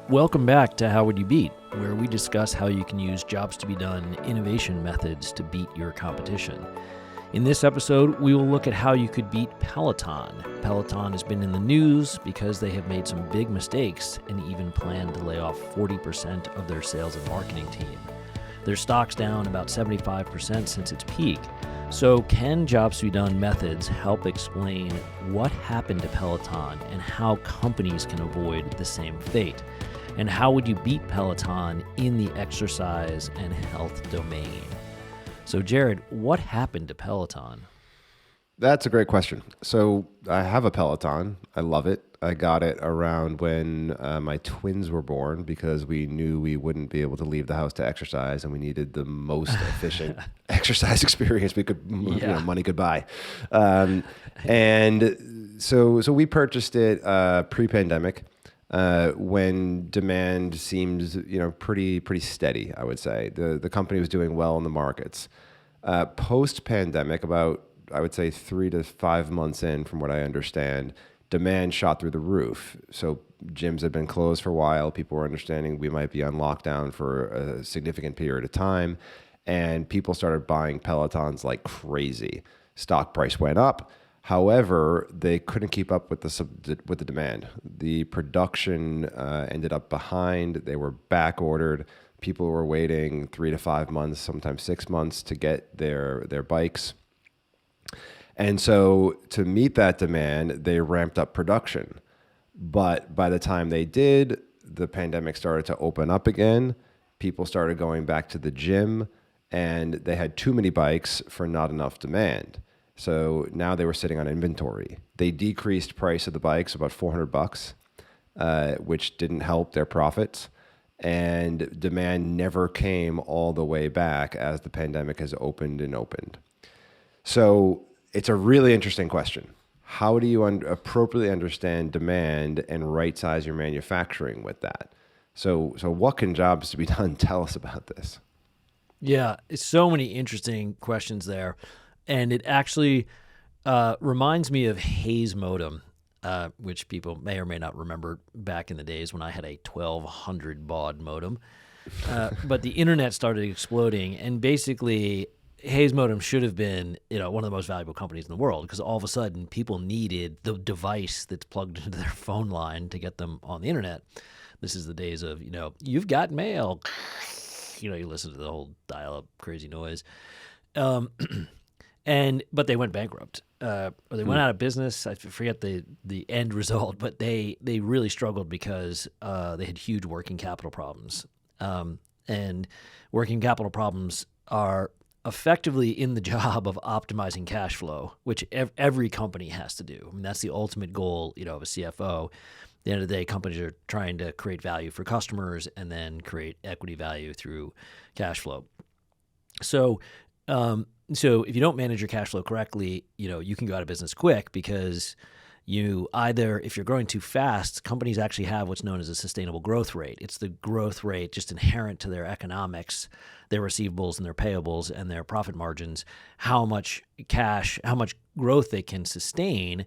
Welcome back to How Would You Beat, where we discuss how you can use jobs to be done innovation methods to beat your competition. In this episode, we will look at how you could beat Peloton. Peloton has been in the news because they have made some big mistakes and even planned to lay off 40% of their sales and marketing team. Their stock's down about 75% since its peak. So can jobs to be done methods help explain what happened to Peloton and how companies can avoid the same fate? And how would you beat Peloton in the exercise and health domain? So Jared, what happened to Peloton? That's a great question. So I have a Peloton. I love it. I got it around when my twins were born because we knew we wouldn't be able to leave the house to exercise, and we needed the most efficient exercise experience we could, money could buy. And so we purchased it pre-pandemic. When demand seems, pretty steady, I would say. The company was doing well in the markets. Post-pandemic, about, I would say 3 to 5 months in, from what I understand, demand shot through the roof. So gyms had been closed for a while. People were understanding we might be on lockdown for a significant period of time. And people started buying Pelotons like crazy. Stock price went up. However, they couldn't keep up with the demand. The production ended up behind. They were back ordered. People were waiting 3 to 5 months, sometimes 6 months to get their bikes. And so to meet that demand, they ramped up production. But by the time they did, the pandemic started to open up again. People started going back to the gym, and they had too many bikes for not enough demand. So now they were sitting on inventory. They decreased price of the bikes about $400, which didn't help their profits. And demand never came all the way back as the pandemic has opened and opened. So it's a really interesting question. How do you appropriately understand demand and right-size your manufacturing with that? So what can jobs to be done tell us about this? Yeah, it's so many interesting questions there. And it actually reminds me of Hayes modem, which people may or may not remember back in the days when I had a 1200 baud modem. But the internet started exploding, and basically Hayes modem should have been, one of the most valuable companies in the world, because all of a sudden people needed the device that's plugged into their phone line to get them on the internet. This is the days of, you've got mail. You listen to the whole dial-up crazy noise. But they went bankrupt, or they went out of business. I forget the end result, but they really struggled because they had huge working capital problems. And working capital problems are effectively in the job of optimizing cash flow, which every company has to do. I mean, that's the ultimate goal, of a CFO. At the end of the day, companies are trying to create value for customers and then create equity value through cash flow. So if you don't manage your cash flow correctly, you can go out of business quick because if you're growing too fast, companies actually have what's known as a sustainable growth rate. It's the growth rate just inherent to their economics, their receivables and their payables and their profit margins, how much growth they can sustain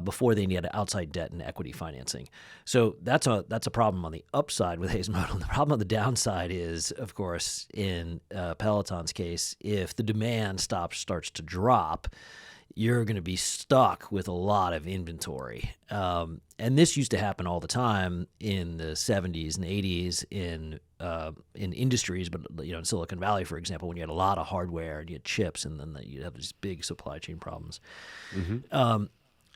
before they need outside debt and equity financing. So that's a problem on the upside with Hayes modem. The problem on the downside is, of course, in Peloton's case, if the demand starts to drop, you're going to be stuck with a lot of inventory. And this used to happen all the time in the 70s and 80s in industries, but in Silicon Valley, for example, when you had a lot of hardware and you had chips, and then you have these big supply chain problems. Mm-hmm.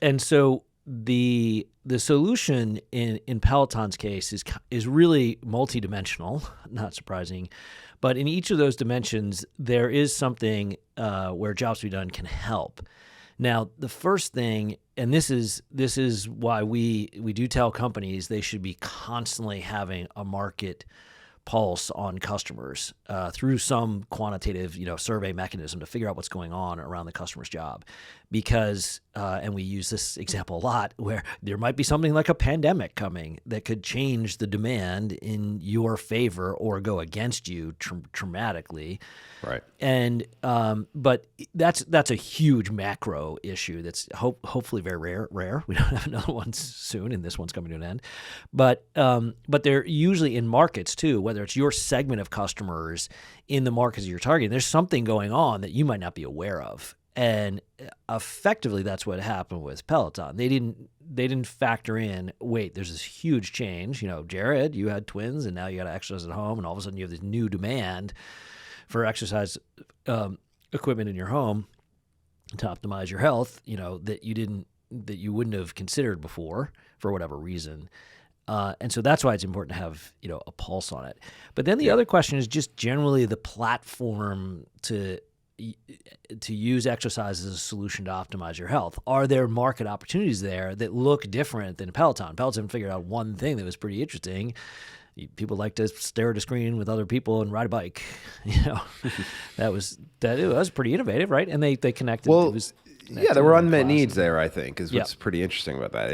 And so the solution in Peloton's case is really multidimensional, not surprising, but in each of those dimensions there is something where jobs to be done can help. Now, the first thing, and this is why we do tell companies they should be constantly having a market pulse on customers through some quantitative, survey mechanism to figure out what's going on around the customer's job. Because, and we use this example a lot, where there might be something like a pandemic coming that could change the demand in your favor or go against you dramatically. Right. And but that's a huge macro issue that's hopefully very rare. We don't have another one soon, and this one's coming to an end. But they're usually in markets too, whether it's your segment of customers in the markets you're targeting. There's something going on that you might not be aware of. And effectively, that's what happened with Peloton. They didn't factor in, wait, there's this huge change. Jared, you had twins, and now you got to exercise at home, and all of a sudden you have this new demand for exercise equipment in your home to optimize your health. That you wouldn't have considered before for whatever reason. And so that's why it's important to have a pulse on it. But then the other question is just generally the platform to use exercise as a solution to optimize your health. Are there market opportunities there that look different than Peloton? Peloton figured out one thing that was pretty interesting. People like to stare at a screen with other people and ride a bike. It was pretty innovative, right? And they connected. Well, it was there were unmet needs there, I think, is what's pretty interesting about that.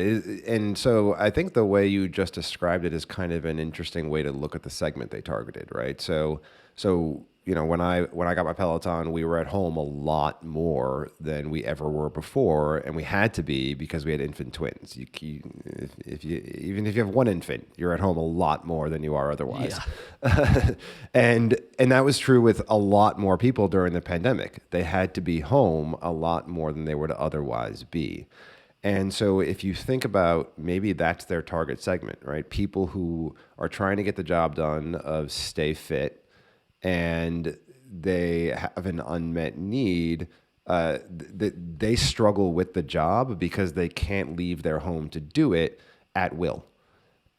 And so I think the way you just described it is kind of an interesting way to look at the segment they targeted, right? So when I got my Peloton, we were at home a lot more than we ever were before, and we had to be because we had infant twins. Even if you have one infant, you're at home a lot more than you are otherwise. Yeah. and that was true with a lot more people during the pandemic. They had to be home a lot more than they would otherwise be. And so if you think about maybe that's their target segment, right? People who are trying to get the job done of stay fit, and they have an unmet need. They struggle with the job because they can't leave their home to do it at will.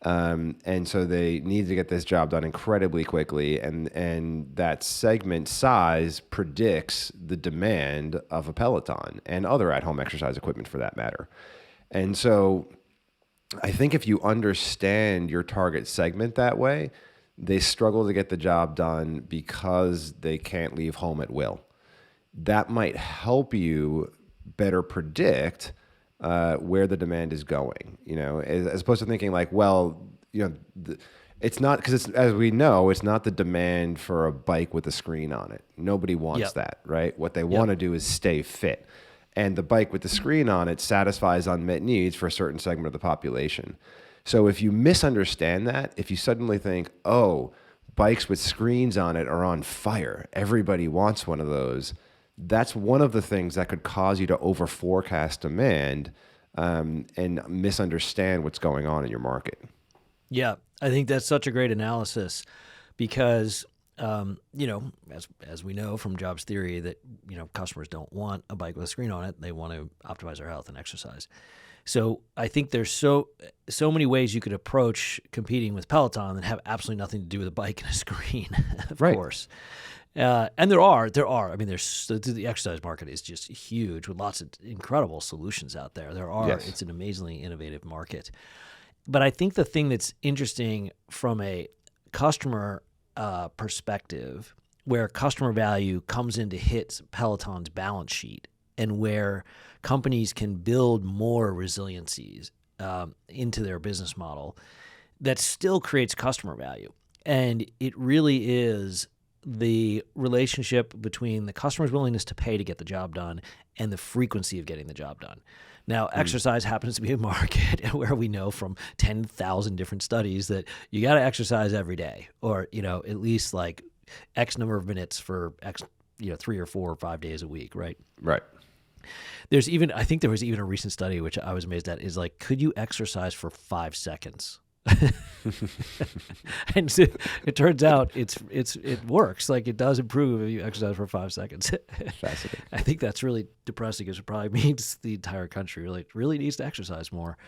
And so they need to get this job done incredibly quickly. And that segment size predicts the demand of a Peloton and other at-home exercise equipment for that matter. And so I think if you understand your target segment that way, they struggle to get the job done because they can't leave home at will. That might help you better predict where the demand is going, as opposed to thinking like, it's not, because as we know, it's not the demand for a bike with a screen on it. Nobody wants that, right? What they want to do is stay fit. And the bike with the screen on it satisfies unmet needs for a certain segment of the population. So if you misunderstand that, if you suddenly think, oh, bikes with screens on it are on fire, everybody wants one of those, that's one of the things that could cause you to over-forecast demand and misunderstand what's going on in your market. Yeah, I think that's such a great analysis because, as we know from jobs theory that, customers don't want a bike with a screen on it. They want to optimize their health and exercise. So I think there's so many ways you could approach competing with Peloton that have absolutely nothing to do with a bike and a screen, of course. And there are. I mean, the exercise market is just huge with lots of incredible solutions out there. It's an amazingly innovative market. But I think the thing that's interesting from a customer perspective, where customer value comes in to hit Peloton's balance sheet, and where companies can build more resiliencies into their business model, that still creates customer value. And it really is the relationship between the customer's willingness to pay to get the job done and the frequency of getting the job done. Now, exercise happens to be a market where we know from 10,000 different studies that you got to exercise every day, or, at least like X number of minutes for X, 3 or 4 or 5 days a week, right? Right. I think there was even a recent study, which I was amazed at, is like, could you exercise for 5 seconds? And so it turns out it works. Like, it does improve if you exercise for 5 seconds. Fascinating. I think that's really depressing, because it probably means the entire country really needs to exercise more.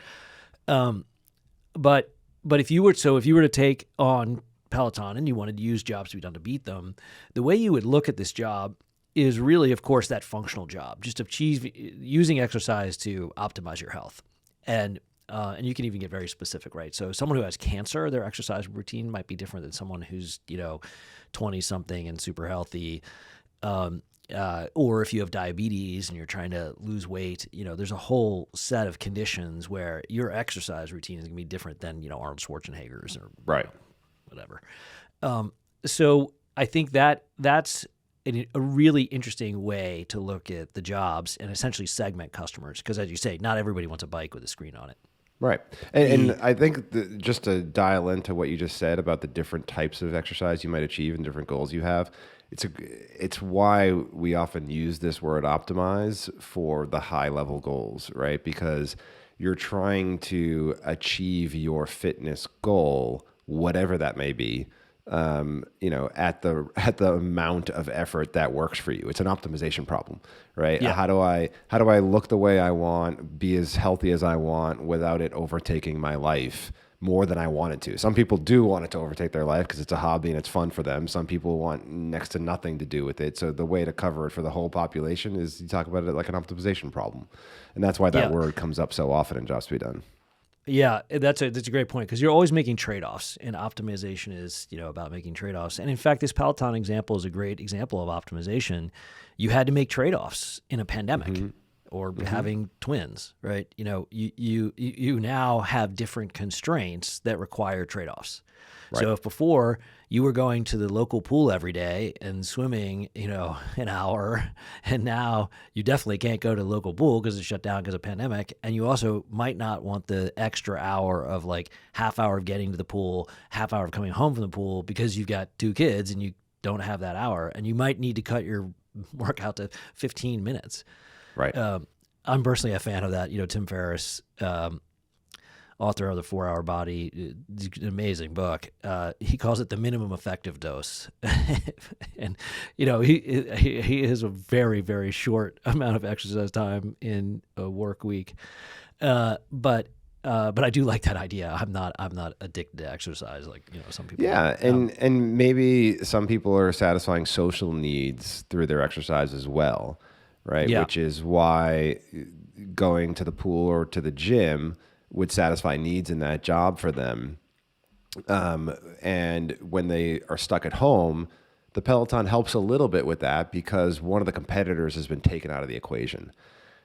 But if you were to take on Peloton and you wanted to use jobs to be done to beat them, the way you would look at this job is really, of course, that functional job, just using exercise to optimize your health. And and you can even get very specific, right? So someone who has cancer, their exercise routine might be different than someone who's 20 something and super healthy. Or if you have diabetes and you're trying to lose weight, there's a whole set of conditions where your exercise routine is going to be different than, Arnold Schwarzenegger's or Right. whatever. So I think that's a really interesting way to look at the jobs and essentially segment customers. Because as you say, not everybody wants a bike with a screen on it. Right. And I think just to dial into what you just said about the different types of exercise you might achieve and different goals you have, it's why we often use this word optimize for the high level goals, right? Because you're trying to achieve your fitness goal, whatever that may be, at the amount of effort that works for you. It's an optimization problem, right? Yeah. How do I look the way I want, be as healthy as I want without it overtaking my life more than I want it to? Some people do want it to overtake their life because it's a hobby and it's fun for them. Some people want next to nothing to do with it. So the way to cover it for the whole population is you talk about it like an optimization problem. And that's why that word comes up so often in Jobs to be Done. Yeah, that's a great point because you're always making trade-offs, and optimization is about making trade-offs. And in fact, this Peloton example is a great example of optimization. You had to make trade-offs in a pandemic or having twins, right? You now have different constraints that require trade-offs. Right. So if before you were going to the local pool every day and swimming, an hour, and now you definitely can't go to the local pool because it's shut down because of pandemic, and you also might not want the extra hour of half hour of getting to the pool, half hour of coming home from the pool because you've got 2 kids and you don't have that hour, and you might need to cut your workout to 15 minutes. Right. I'm personally a fan of that. Tim Ferriss, author of The 4-Hour Body, an amazing book. He calls it the minimum effective dose, and he has a very, very short amount of exercise time in a work week. But I do like that idea. I'm not addicted to exercise like some people. Yeah, and maybe some people are satisfying social needs through their exercise as well, right? Yeah. Which is why going to the pool or to the gym would satisfy needs in that job for them. And when they are stuck at home, the Peloton helps a little bit with that because one of the competitors has been taken out of the equation.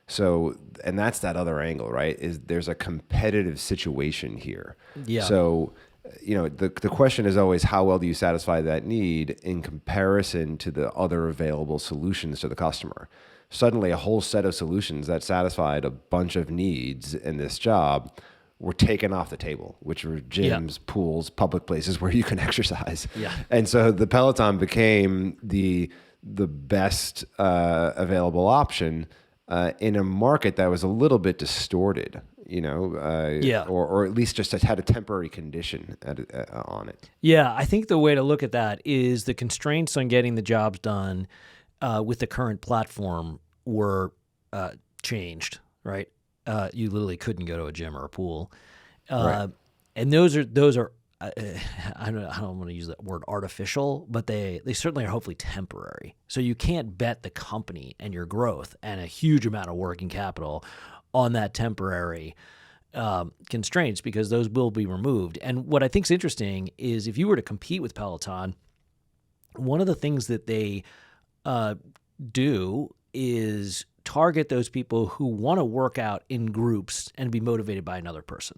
So, and that's that other angle, right? Is there's a competitive situation here. Yeah. So, the question is always how well do you satisfy that need in comparison to the other available solutions to the customer? Suddenly a whole set of solutions that satisfied a bunch of needs in this job were taken off the table, which were gyms, pools, public places where you can exercise. Yeah. And so the Peloton became the best available option in a market that was a little bit distorted, or at least just had a temporary condition on it. Yeah, I think the way to look at that is the constraints on getting the jobs done with the current platform were changed, right? You literally couldn't go to a gym or a pool, Right. and those are I don't want to use that word artificial, but they certainly are hopefully temporary. So you can't bet the company and your growth and a huge amount of working capital on that temporary constraints because those will be removed. And what I think is interesting is if you were to compete with Peloton, one of the things that they do is target those people who want to work out in groups and be motivated by another person.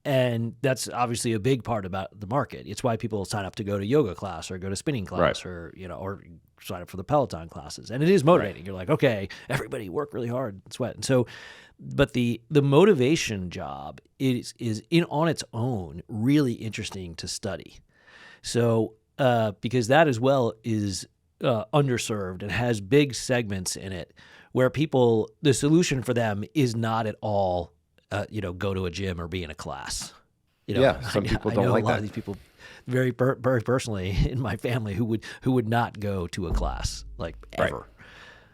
And that's obviously a big part about the market. It's why people sign up to go to yoga class or go to spinning class or sign up for the Peloton classes. And it is motivating. Right. You're like, okay, everybody work really hard and sweat. And so, but the motivation job is on its own really interesting to study. So, because that as well is underserved and has big segments in it where people, the solution for them is not at all, go to a gym or be in a class. Some people don't like that. I know a lot of these people very personally in my family who would not go to a class ever.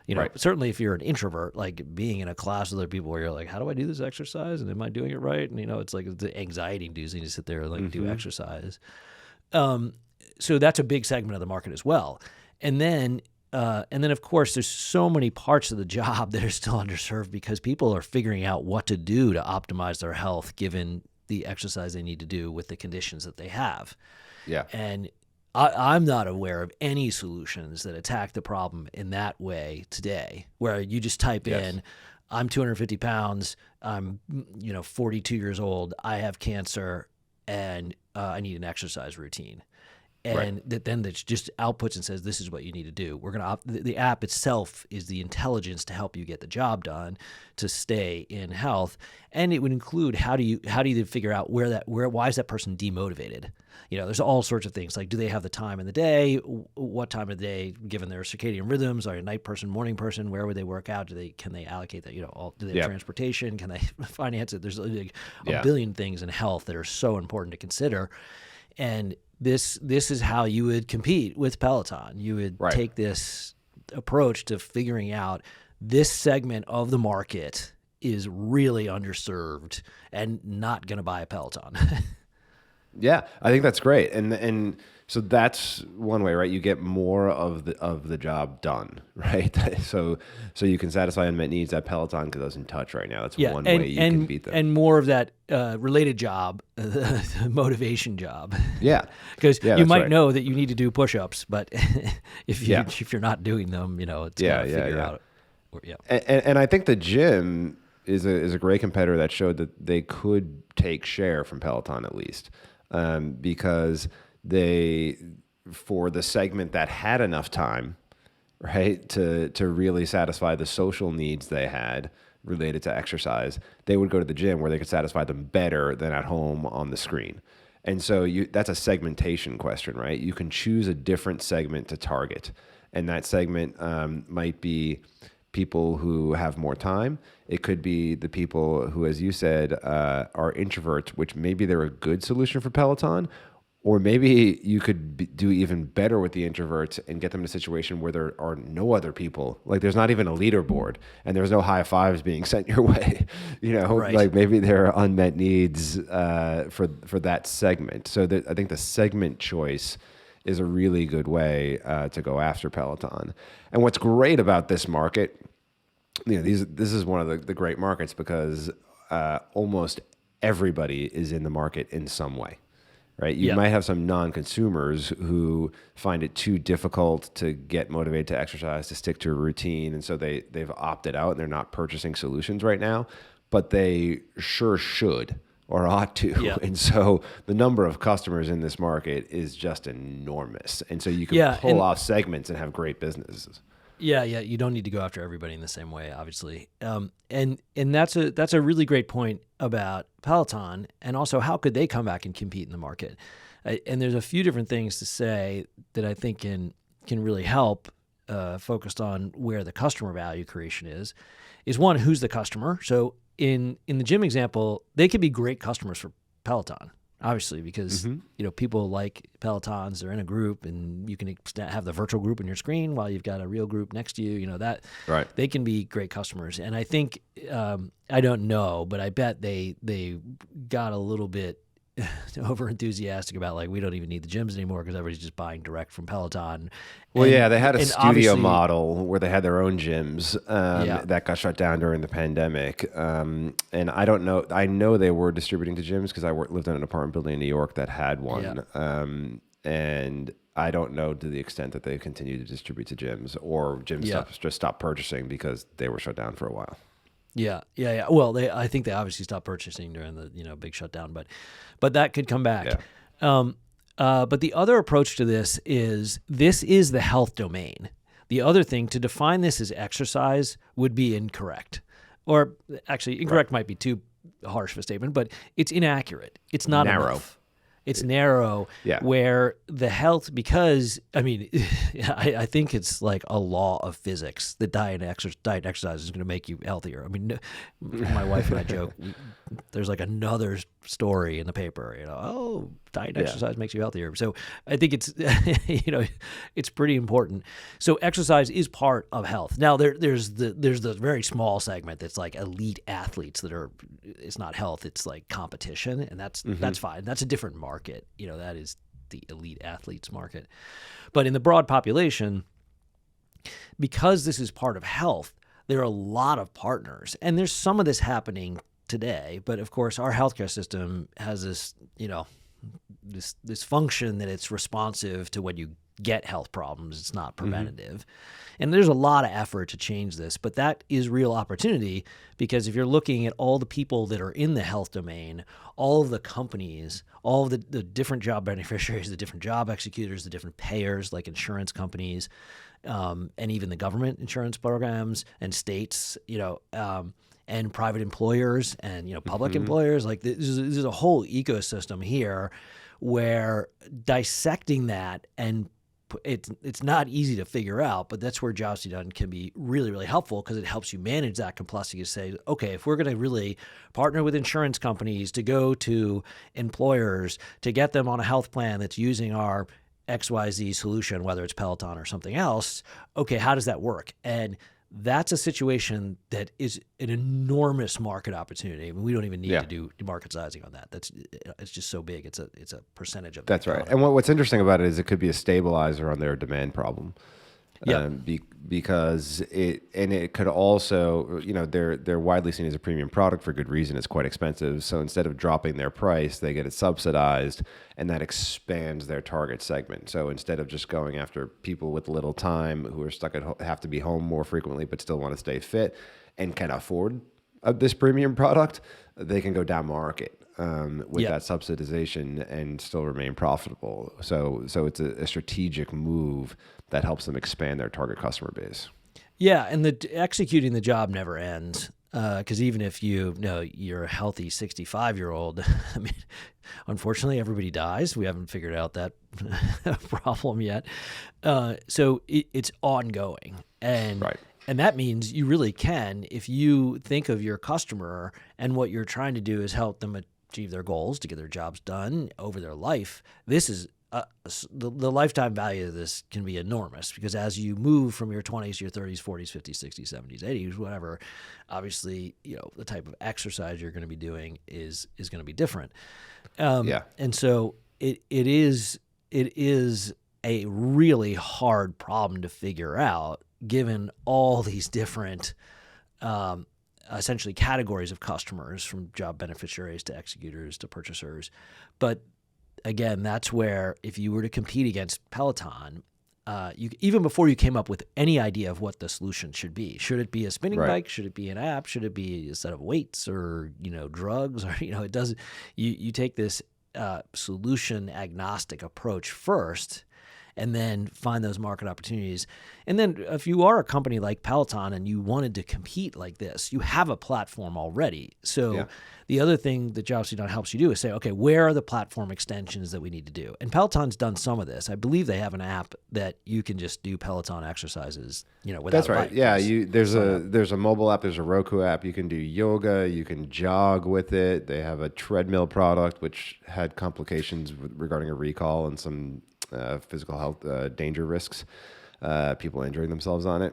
Right. Certainly if you're an introvert, being in a class with other people where you're like, how do I do this exercise? And am I doing it right? And, it's like the anxiety inducing to sit there and do exercise. So that's a big segment of the market as well. And then And then, of course, there's so many parts of the job that are still underserved because people are figuring out what to do to optimize their health given the exercise they need to do with the conditions that they have. Yeah. And I'm not aware of any solutions that attack the problem in that way today, where you just type in, I'm 250 pounds, I'm 42 years old, I have cancer, and I need an exercise routine. And then it just outputs and says, this is what you need to do. We're going to the app itself is the intelligence to help you get the job done, to stay in health. And it would include how do you figure out why is that person demotivated? There's all sorts of things like, do they have the time in the day? What time of the day, given their circadian rhythms? Are you a night person, morning person? Where would they work out? Can they allocate that? Do they have transportation? Can they finance it? There's a billion things in health that are so important to consider. And this is how you would compete with Peloton. You would take this approach to figuring out this segment of the market is really underserved and not going to buy a Peloton. Yeah, I think that's great. And so that's one way, right? You get more of the job done, right? So you can satisfy unmet needs that Peloton doesn't touch right now. That's one way you can beat them. And more of that related job, the motivation job. Yeah. Because you might know that you need to do push-ups, but if you're not doing them, it's going to figure out. And I think the gym is a great competitor that showed that they could take share from Peloton at least. Because for the segment that had enough time, right, to really satisfy the social needs they had related to exercise, they would go to the gym where they could satisfy them better than at home on the screen. And so that's a segmentation question, right? You can choose a different segment to target, and that segment might be people who have more time. It could be the people who, as you said, are introverts, which maybe they're a good solution for Peloton, or maybe you could do even better with the introverts and get them in a situation where there are no other people. Like there's not even a leaderboard and there's no high fives being sent your way. Like maybe there are unmet needs for that segment. So I think the segment choice is a really good way to go after Peloton. And what's great about this market, this is one of the great markets because almost everybody is in the market in some way, right? You might have some non-consumers who find it too difficult to get motivated to exercise, to stick to a routine, and so they've opted out and they're not purchasing solutions right now, but they sure should or ought to. Yeah. And so the number of customers in this market is just enormous. And so you can pull off segments and have great businesses. Yeah. You don't need to go after everybody in the same way, obviously. And that's a really great point about Peloton, and also how could they come back and compete in the market? And there's a few different things to say that I think can really help, focused on where the customer value creation is one, who's the customer? So in the gym example, they could be great customers for Peloton, obviously, because people like Pelotons. They're in a group, and you can have the virtual group on your screen while you've got a real group next to you. That they can be great customers. And I think I don't know, but I bet they got a little bit over enthusiastic about, like, we don't even need the gyms anymore because everybody's just buying direct from Peloton. Well, they had a studio model where they had their own gyms that got shut down during the pandemic. And I don't know. I know they were distributing to gyms because I lived in an apartment building in New York that had one. Yeah. And I don't know to the extent that they continue to distribute to gyms, or gyms just stopped purchasing because they were shut down for a while. Yeah. Well, I think they obviously stopped purchasing during the big shutdown, but that could come back. Yeah. But the other approach to this is the health domain. The other thing, to define this as exercise would be incorrect, or actually incorrect might be too harsh of a statement, but it's inaccurate. It's not narrow. Enough. It's narrow, where the health, because, I think it's like a law of physics that diet and exercise is going to make you healthier. My wife and I joke, there's like another story in the paper, diet and exercise makes you healthier. So I think it's, it's pretty important. So exercise is part of health. Now there's the very small segment that's like elite athletes it's not health, it's like competition, and that's fine. That's a different market. That is the elite athletes market. But in the broad population, because this is part of health, there are a lot of partners, and there's some of this happening today. But of course, our healthcare system has this, this function that it's responsive to when you get health problems. It's not preventative. And there's a lot of effort to change this, but that is real opportunity, because if you're looking at all the people that are in the health domain, all of the companies, all of the different job beneficiaries, the different job executors, the different payers like insurance companies, and even the government insurance programs and states, and private employers and, public employers, like there's a whole ecosystem here where dissecting that, and it's not easy to figure out, but that's where Jobs to be Done can be really, really helpful, because it helps you manage that complexity to say, okay, if we're going to really partner with insurance companies to go to employers to get them on a health plan that's using our XYZ solution, whether it's Peloton or something else, okay, how does that work? And that's a situation that is an enormous market opportunity. I mean, we don't even need to do market sizing on that. It's just so big. It's a percentage of that's right. And what's interesting about it is it could be a stabilizer on their demand problem. Because it could also, they're widely seen as a premium product for good reason. It's quite expensive. So instead of dropping their price, they get it subsidized, and that expands their target segment. So instead of just going after people with little time who are stuck at have to be home more frequently but still want to stay fit and can afford this premium product, they can go down market with that subsidization and still remain profitable. So it's a strategic move that helps them expand their target customer base. Yeah, and executing the job never ends, because even if you're a healthy 65-year-old, I mean, unfortunately, everybody dies. We haven't figured out that problem yet. So it's ongoing, and that means you really can, if you think of your customer and what you're trying to do is help them achieve their goals to get their jobs done over their life. This is the lifetime value of this can be enormous, because as you move from your 20s to your 30s, 40s, 50s, 60s, 70s, 80s, whatever, obviously, the type of exercise you're going to be doing is going to be different. And so it is a really hard problem to figure out, given all these different essentially categories of customers, from job beneficiaries to executors to purchasers. But again, that's where if you were to compete against Peloton, even before you came up with any idea of what the solution should it be a spinning bike? Should it be an app? Should it be a set of weights or, drugs? Or, it doesn't, you take this solution agnostic approach first, and then find those market opportunities. And then if you are a company like Peloton and you wanted to compete like this, you have a platform already. So the other thing that Jobs to be Done helps you do is say, okay, where are the platform extensions that we need to do? And Peloton's done some of this. I believe they have an app that you can just do Peloton exercises, without That's right. bike. Yeah, there's a mobile app, there's a Roku app. You can do yoga, you can jog with it. They have a treadmill product which had complications regarding a recall and some physical health danger risks, people injuring themselves on it.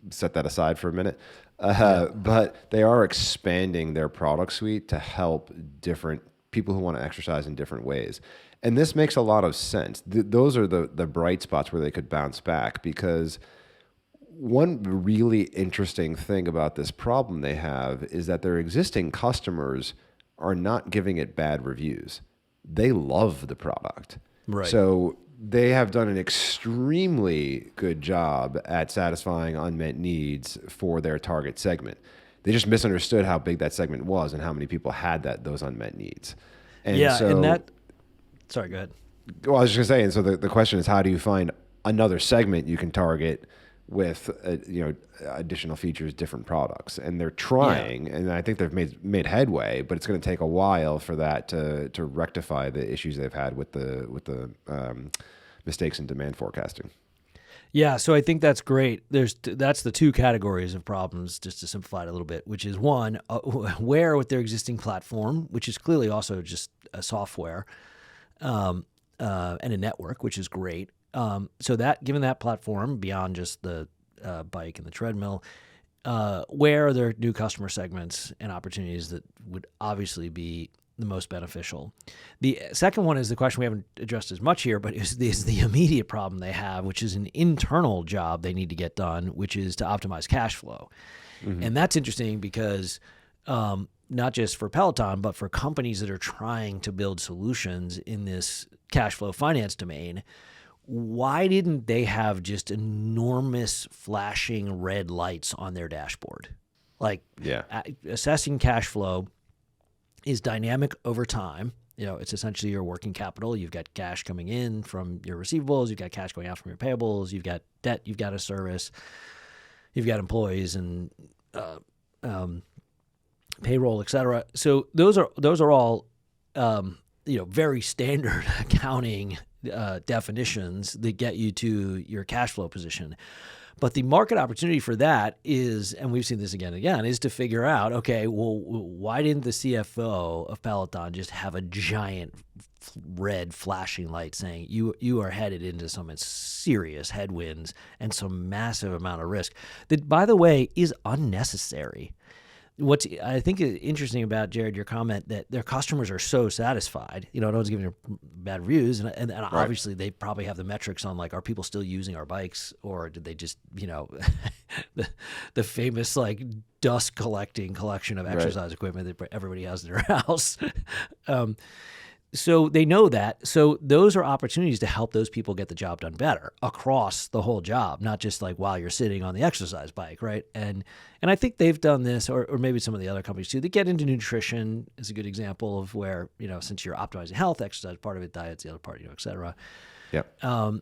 Set that aside for a minute. But they are expanding their product suite to help different people who want to exercise in different ways. And this makes a lot of sense. Those are the bright spots where they could bounce back, because one really interesting thing about this problem they have is that their existing customers are not giving it bad reviews. They love the product. Right. So they have done an extremely good job at satisfying unmet needs for their target segment. They just misunderstood how big that segment was and how many people had those unmet needs. And sorry, go ahead. Well, I was just going to say, and so the question is, how do you find another segment you can target with additional features, different products? And they're trying, and I think they've made headway, but it's going to take a while for that to rectify the issues they've had with the mistakes in demand forecasting. Yeah, so I think that's great. That's the two categories of problems, just to simplify it a little bit, which is one, where with their existing platform, which is clearly also just a software and a network, which is great. So that, given that platform beyond just the bike and the treadmill, where are there new customer segments and opportunities that would obviously be the most beneficial. The second one is the question we haven't addressed as much here, but is the immediate problem they have, which is an internal job they need to get done, which is to optimize cash flow. And that's interesting because not just for Peloton, but for companies that are trying to build solutions in this cash flow finance domain, why didn't they have just enormous flashing red lights on their dashboard? Like assessing cash flow is dynamic over time. It's essentially your working capital. You've got cash coming in from your receivables. You've got cash going out from your payables. You've got debt you've got to service. You've got employees and payroll, et cetera. So those are all very standard accounting definitions that get you to your cash flow position. But the market opportunity for that is, and we've seen this again and again, is to figure out, okay, well, why didn't the CFO of Peloton just have a giant red flashing light saying you are headed into some serious headwinds and some massive amount of risk that, by the way, is unnecessary. What's I think is interesting about, Jared, your comment that their customers are so satisfied. No one's giving them bad reviews, and right. Obviously they probably have the metrics on, like, are people still using our bikes, or did they just the famous like dust collection of exercise equipment that everybody has in their house. So they know that. So those are opportunities to help those people get the job done better across the whole job, not just like while you're sitting on the exercise bike, right? And I think they've done this, or maybe some of the other companies too. They get into nutrition is a good example of where, since you're optimizing health, exercise part of it, diet's the other part, et cetera. Yep. And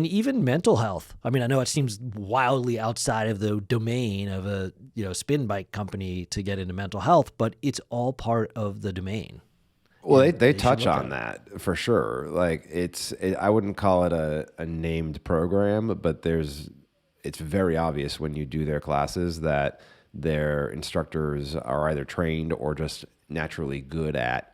even mental health. I mean, I know it seems wildly outside of the domain of a spin bike company to get into mental health, but it's all part of the domain. Well, they touch on that for sure. Like I wouldn't call it a named program, but it's very obvious when you do their classes that their instructors are either trained or just naturally good at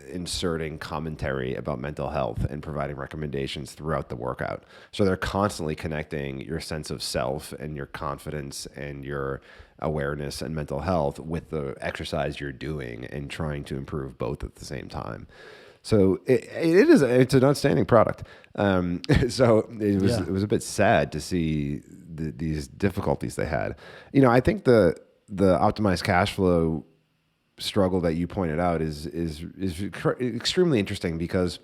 inserting commentary about mental health and providing recommendations throughout the workout. So they're constantly connecting your sense of self and your confidence and your awareness and mental health with the exercise you're doing and trying to improve both at the same time. So it's an outstanding product. So it was a bit sad to see these difficulties they had. I think the optimized cash flow struggle that you pointed out is extremely interesting because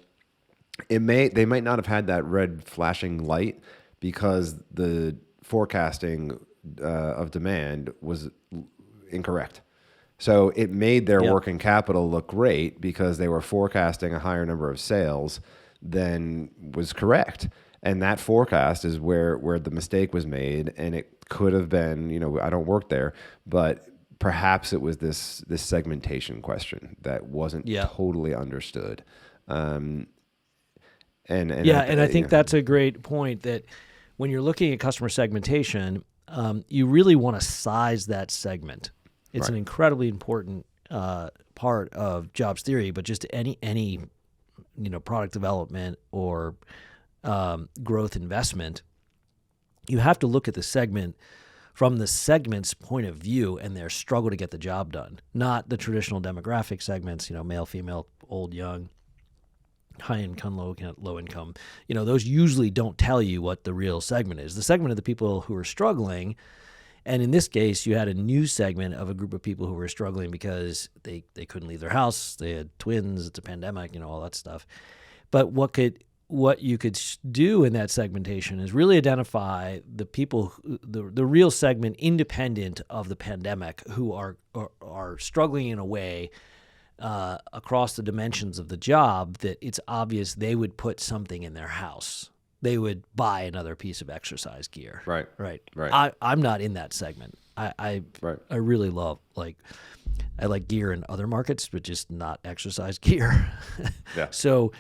they might not have had that red flashing light because the forecasting of demand was incorrect. So it made their working capital look great because they were forecasting a higher number of sales than was correct. And that forecast is where the mistake was made. And it could have been, I don't work there, but perhaps it was this segmentation question that wasn't totally understood. And I think that's a great point, that when you're looking at customer segmentation, you really want to size that segment. It's an incredibly important part of jobs theory, but just any product development or growth investment, you have to look at the segment from the segment's point of view and their struggle to get the job done, not the traditional demographic segments, male, female, old, young, high income, low income. Those usually don't tell you what the real segment is. The segment of the people who are struggling, and in this case, you had a new segment of a group of people who were struggling because they couldn't leave their house, they had twins, it's a pandemic, all that stuff. But what you could do in that segmentation is really identify the people, the real segment independent of the pandemic, who are struggling in a way across the dimensions of the job that it's obvious they would put something in their house. They would buy another piece of exercise gear. Right. I'm not in that segment. I really love, I like gear in other markets, but just not exercise gear. So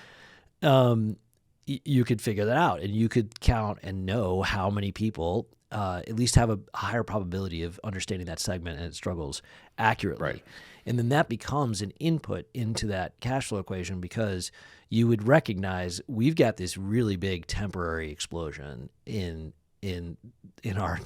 you could figure that out, and you could count and know how many people at least have a higher probability of understanding that segment and its struggles accurately. Right. And then that becomes an input into that cash flow equation, because you would recognize we've got this really big temporary explosion in in our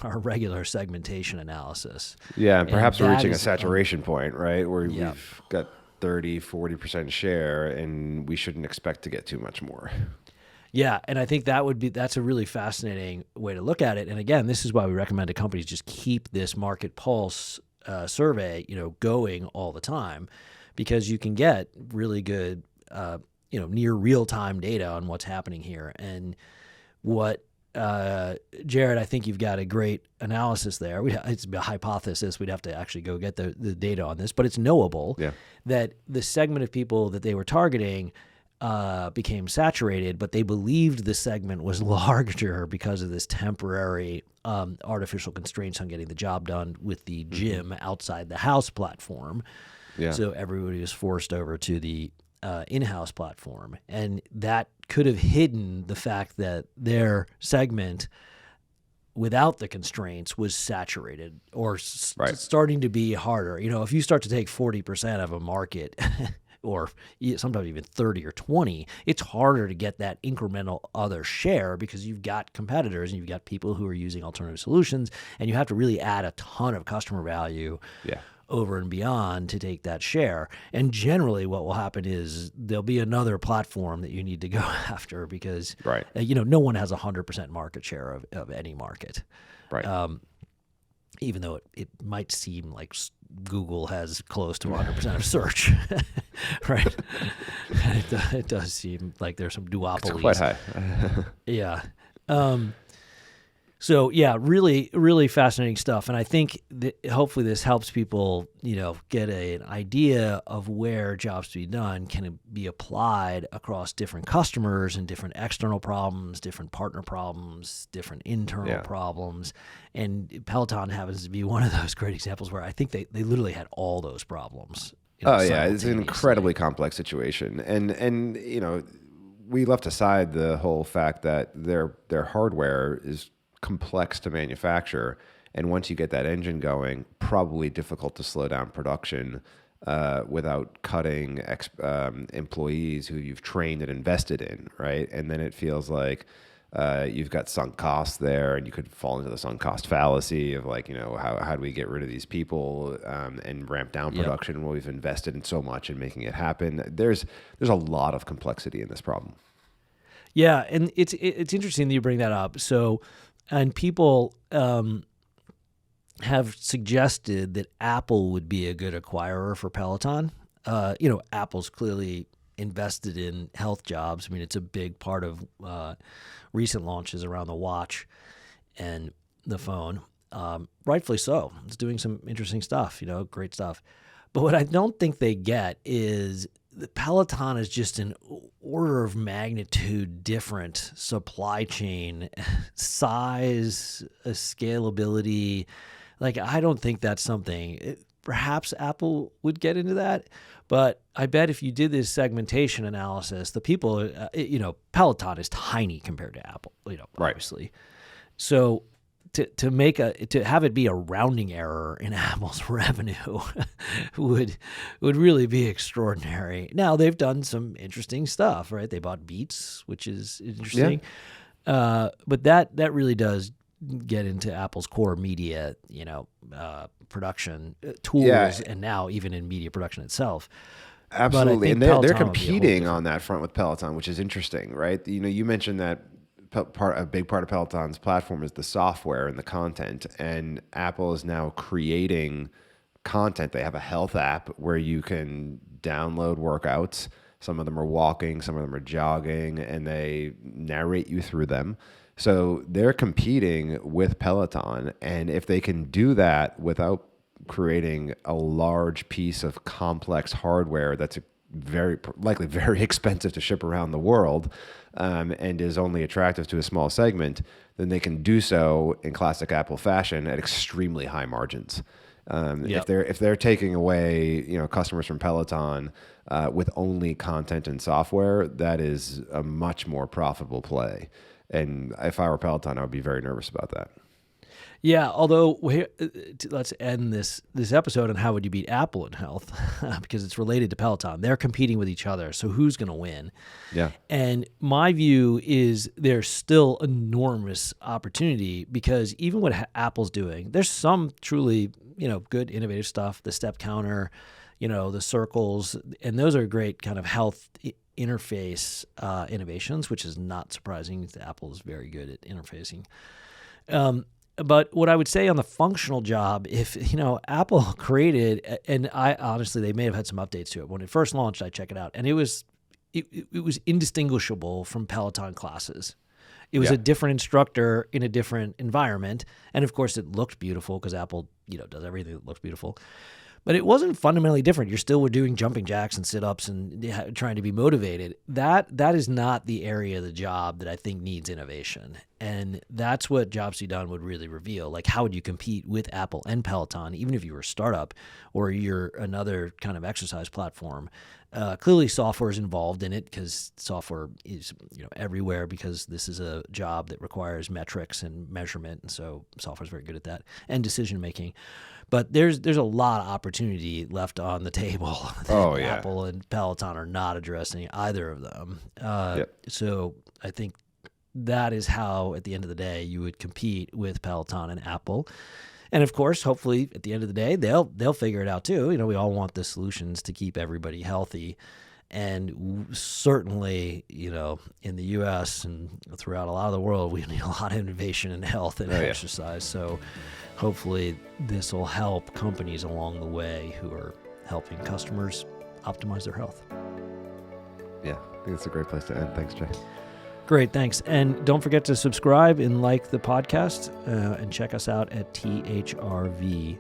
our regular segmentation analysis. Yeah, and perhaps we're that reaching a is, saturation point, right? Where yeah. we've got 30-40% share and we shouldn't expect to get too much more. Yeah, and I think that's a really fascinating way to look at it. And again, this is why we recommend to companies just keep this market pulse survey, going all the time, because you can get really good, near real time data on what's happening here. And what Jared, I think you've got a great analysis there. It's a hypothesis. We'd have to actually go get the data on this, but it's knowable that the segment of people that they were targeting became saturated, but they believed the segment was larger because of this temporary artificial constraints on getting the job done with the gym outside the house platform. Yeah. So everybody was forced over to the in-house platform, and that could have hidden the fact that their segment without the constraints was saturated or starting to be harder. If you start to take 40% of a market or sometimes even 30 or 20, it's harder to get that incremental other share because you've got competitors and you've got people who are using alternative solutions, and you have to really add a ton of customer value over and beyond to take that share. And generally what will happen is there'll be another platform that you need to go after because, no one has 100% market share of any market. Right. Even though it might seem like Google has close to 100% of search, right? It does seem like there's some duopolies. It's quite high. Yeah. So yeah, really, really fascinating stuff. And I think that hopefully this helps people, get an idea of where jobs to be done can be applied across different customers and different external problems, different partner problems, different internal problems. And Peloton happens to be one of those great examples where I think they literally had all those problems. It's an incredibly complex situation. And we left aside the whole fact that their hardware is complex to manufacture, and once you get that engine going, probably difficult to slow down production without cutting employees who you've trained and invested in, right? And then it feels like you've got sunk costs there, and you could fall into the sunk cost fallacy of how do we get rid of these people and ramp down production when we've invested in so much in making it happen. There's a lot of complexity in this problem. Yeah, and it's interesting that you bring that up. So. And people have suggested that Apple would be a good acquirer for Peloton. Apple's clearly invested in health jobs. I mean, it's a big part of recent launches around the watch and the phone. Rightfully so. It's doing some interesting stuff, great stuff. But what I don't think they get is the Peloton is just an order of magnitude different supply chain, size, scalability. I don't think that's something. Perhaps Apple would get into that, but I bet if you did this segmentation analysis, the people, Peloton is tiny compared to Apple, obviously. So to have it be a rounding error in Apple's revenue would really be extraordinary. Now they've done some interesting stuff, right? They bought Beats, which is interesting. But that really does get into Apple's core media, production tools, and now even in media production itself. Absolutely, and they're competing on that front with Peloton, which is interesting, right? You mentioned that a big part of Peloton's platform is the software and the content, and Apple is now creating content. They have a health app where you can download workouts. Some of them are walking, some of them are jogging, and they narrate you through them. So they're competing with Peloton, and if they can do that without creating a large piece of complex hardware that's very likely very expensive to ship around the world, and is only attractive to a small segment, then they can do so in classic Apple fashion at extremely high margins. If they're taking away customers from Peloton with only content and software, that is a much more profitable play. And if I were Peloton, I would be very nervous about that. Yeah, although let's end this episode on how would you beat Apple in health, because it's related to Peloton. They're competing with each other, so who's going to win? Yeah. And my view is there's still enormous opportunity, because even what Apple's doing, there's some truly, good innovative stuff, the step counter, the circles, and those are great kind of health interface innovations, which is not surprising. Apple is very good at interfacing. But what I would say on the functional job, if, Apple created, and I honestly, they may have had some updates to it. When it first launched, I check it out, and it was indistinguishable from Peloton classes. It was a different instructor in a different environment. And of course it looked beautiful because Apple, does everything that looks beautiful. But it wasn't fundamentally different. You still were doing jumping jacks and sit-ups and trying to be motivated. That is not the area of the job that I think needs innovation. And that's what Jobs to be Done would really reveal. Like, how would you compete with Apple and Peloton, even if you were a startup or you're another kind of exercise platform? Clearly, software is involved in it, because software is everywhere, because this is a job that requires metrics and measurement, and so software is very good at that, and decision making. But there's a lot of opportunity left on the table that Apple and Peloton are not addressing, either of them. So I think that is how, at the end of the day, you would compete with Peloton and Apple. And of course, hopefully, at the end of the day, they'll figure it out too. We all want the solutions to keep everybody healthy. And certainly, in the U.S. and throughout a lot of the world, we need a lot of innovation in health and exercise. So hopefully this will help companies along the way who are helping customers optimize their health. Yeah, I think it's a great place to end. Thanks, Jay. Great, thanks. And don't forget to subscribe and like the podcast, and check us out at thrv.com.